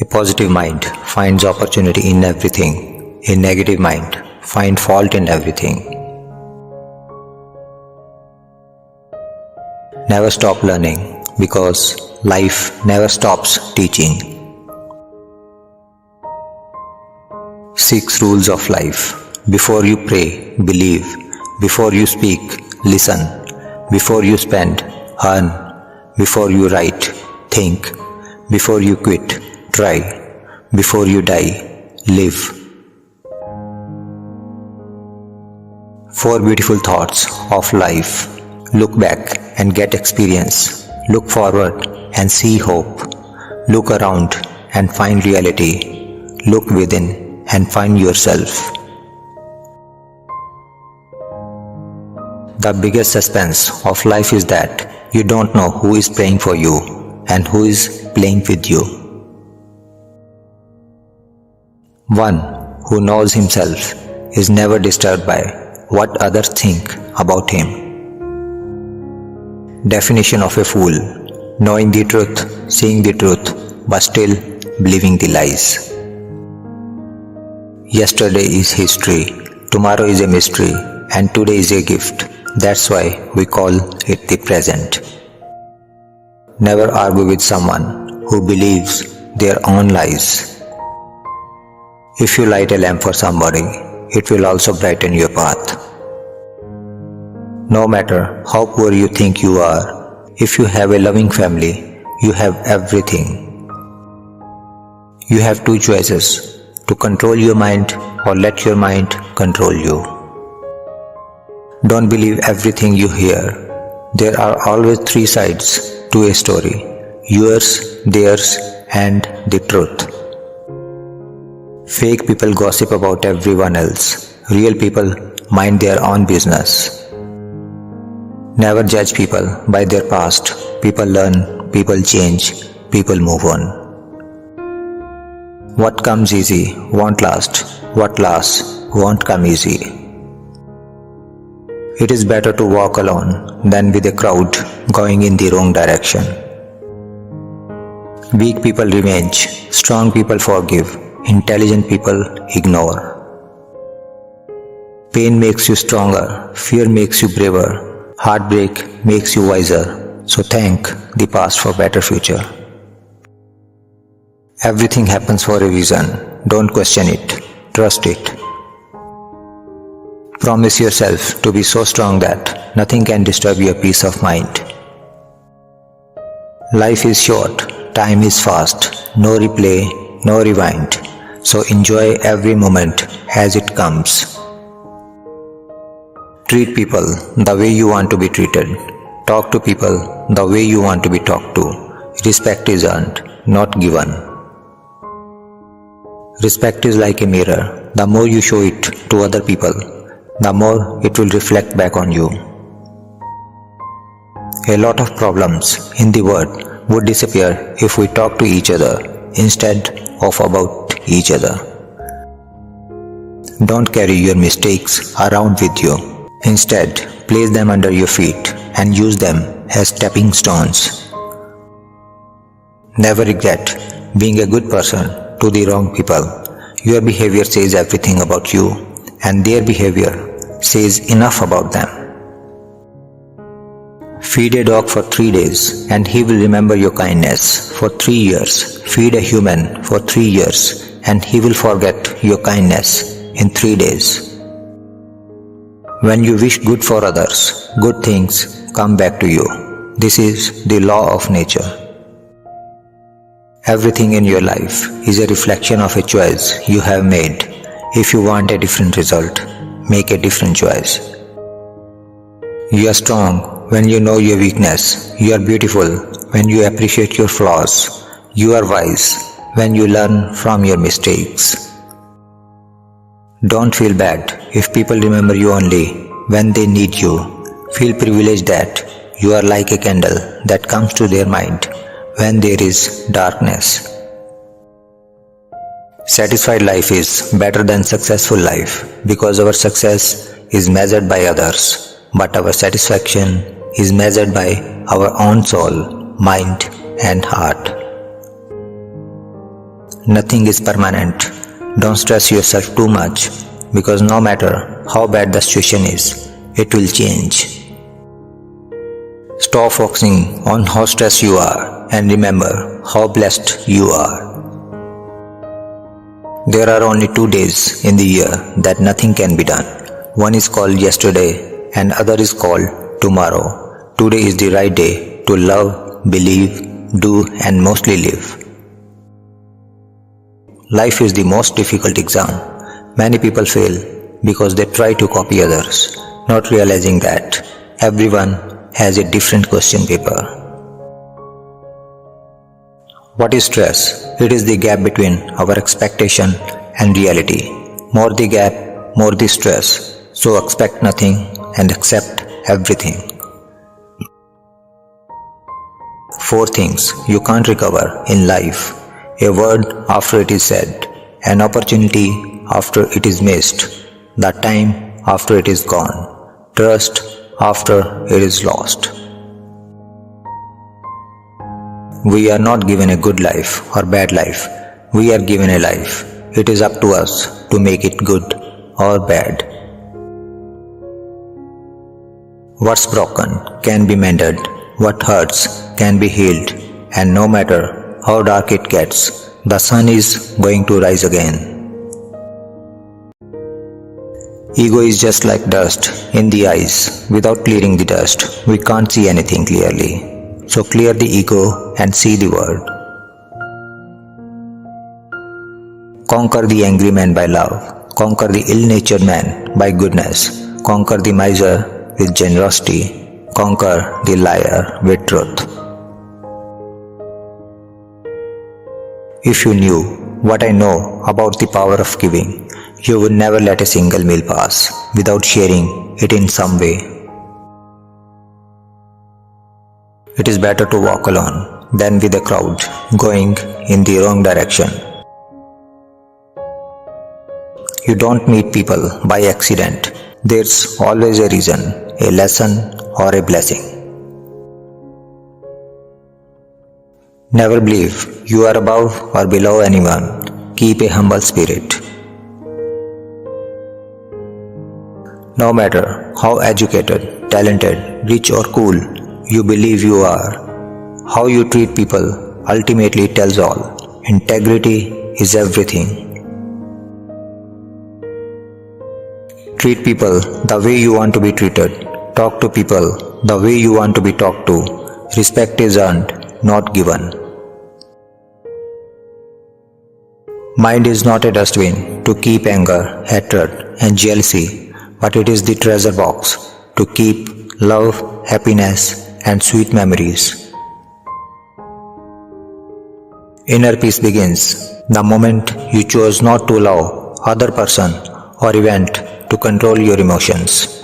A positive mind finds opportunity in everything. A negative mind finds fault in everything. Never stop learning because life never stops teaching. 6 rules of life. Before you pray, believe. Before you speak, listen. Before you spend, earn. Before you write, think. Before you quit, try. Before you die, live. 4 beautiful thoughts of life. Look back and get experience. Look forward and see hope. Look around and find reality. Look within and find yourself. The biggest suspense of life is that you don't know who is praying for you and who is playing with you. One who knows himself is never disturbed by what others think about him. Definition of a fool: knowing the truth, seeing the truth, but still believing the lies. Yesterday is history, tomorrow is a mystery, and today is a gift. That's why we call it the present. Never argue with someone who believes their own lies. If you light a lamp for somebody, it will also brighten your path. No matter how poor you think you are, if you have a loving family, you have everything. You have 2 choices: to control your mind or let your mind control you. Don't believe everything you hear. There are always 3 sides to a story: yours, theirs, and the truth. Fake people gossip about everyone else. Real people mind their own business. Never judge people by their past. People learn, people change, people move on. What comes easy won't last. What lasts won't come easy. It is better to walk alone than with a crowd going in the wrong direction. Weak people revenge, strong people forgive, intelligent people ignore. Pain makes you stronger, fear makes you braver, heartbreak makes you wiser. So thank the past for better future. Everything happens for a reason. Don't question it, trust it. Promise yourself to be so strong that nothing can disturb your peace of mind. Life is short, time is fast, no replay, no rewind. So enjoy every moment as it comes. Treat people the way you want to be treated. Talk to people the way you want to be talked to. Respect is earned, not given. Respect is like a mirror. The more you show it to other people, the more it will reflect back on you. A lot of problems in the world would disappear if we talk to each other instead of about each other. Don't carry your mistakes around with you. Instead, place them under your feet and use them as stepping stones. Never regret being a good person to the wrong people. Your behavior says everything about you, and their behavior says enough about them. Feed a dog for 3 days and he will remember your kindness for 3 years. Feed a human for 3 years and he will forget your kindness in 3 days. When you wish good for others, good things come back to you. This is the law of nature. Everything in your life is a reflection of a choice you have made. If you want a different result, make a different choice. You are strong when you know your weakness. You are beautiful when you appreciate your flaws. You are wise when you learn from your mistakes. Don't feel bad if people remember you only when they need you. Feel privileged that you are like a candle that comes to their mind when there is darkness. Satisfied life is better than successful life because our success is measured by others, but our satisfaction is measured by our own soul, mind, and heart. Nothing is permanent. Don't stress yourself too much because no matter how bad the situation is, it will change. Stop focusing on how stressed you are and remember how blessed you are. There are only 2 days in the year that nothing can be done. One is called yesterday and other is called tomorrow. Today is the right day to love, believe, do and mostly live. Life is the most difficult exam. Many people fail because they try to copy others, not realizing that everyone has a different question paper. What is stress? It is the gap between our expectation and reality. More the gap, more the stress. So expect nothing and accept everything. 4 things you can't recover in life. A word after it is said, an opportunity after it is missed, the time after it is gone, trust after it is lost. We are not given a good life or bad life. We are given a life. It is up to us to make it good or bad. What's broken can be mended. What hurts can be healed. And no matter how dark it gets, the sun is going to rise again. Ego is just like dust in the eyes. Without clearing the dust, we can't see anything clearly. So clear the ego and see the world. Conquer the angry man by love. Conquer the ill-natured man by goodness. Conquer the miser with generosity. Conquer the liar with truth. If you knew what I know about the power of giving, you would never let a single meal pass without sharing it in some way. It is better to walk alone than with a crowd going in the wrong direction. You don't meet people by accident. There's always a reason, a lesson or a blessing. Never believe you are above or below anyone. Keep a humble spirit. No matter how educated, talented, rich or cool you believe you are, how you treat people ultimately tells all. Integrity is everything. Treat people the way you want to be treated. Talk to people the way you want to be talked to. Respect is earned, not given. Mind is not a dustbin to keep anger, hatred and jealousy, but it is the treasure box to keep love, happiness and sweet memories. Inner peace begins the moment you choose not to allow other person or event to control your emotions.